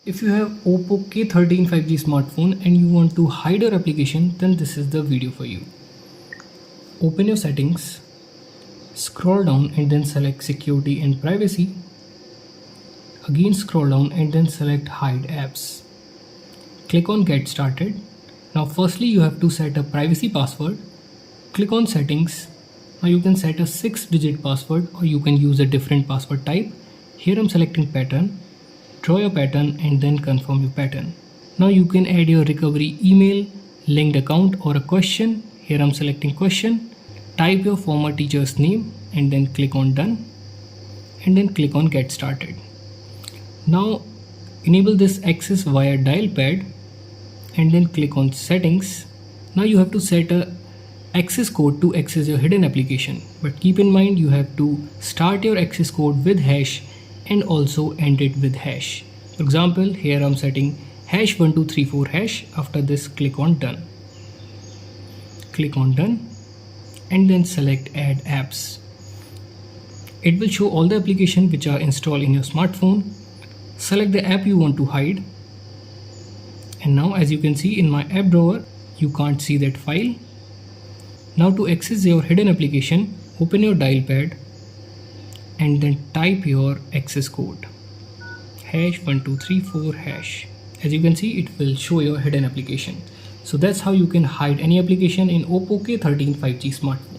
If you have Oppo K13 5G smartphone and you want to hide your application, then this is the video for you. Open your settings, scroll down and then select security and privacy. Again scroll down and then select hide apps. Click on get started. Now firstly you have to set a privacy password. Click on settings. Now you can set a 6-digit password or you can use a different password type. Here I'm selecting pattern. Draw your pattern and then confirm your pattern. Now you can add your recovery email, linked account or a question. Here I'm selecting question. Type your former teacher's name and then click on done and then click on get started. Now enable this access via dial pad and then click on settings. Now you have to set a access code to access your hidden application, but keep in mind you have to start your access code with hash and also end it with hash. For example, here I'm setting #1234#. After this, click on done. Click on done and then select add apps. It will show all the applications which are installed in your smartphone. Select the app you want to hide. And now as you can see in my app drawer, you can't see that file. Now to access your hidden application, open your dial pad and then type your access code #1234#. As you can see, it will show your hidden application. So that's how you can hide any application in Oppo K13 5G smartphone.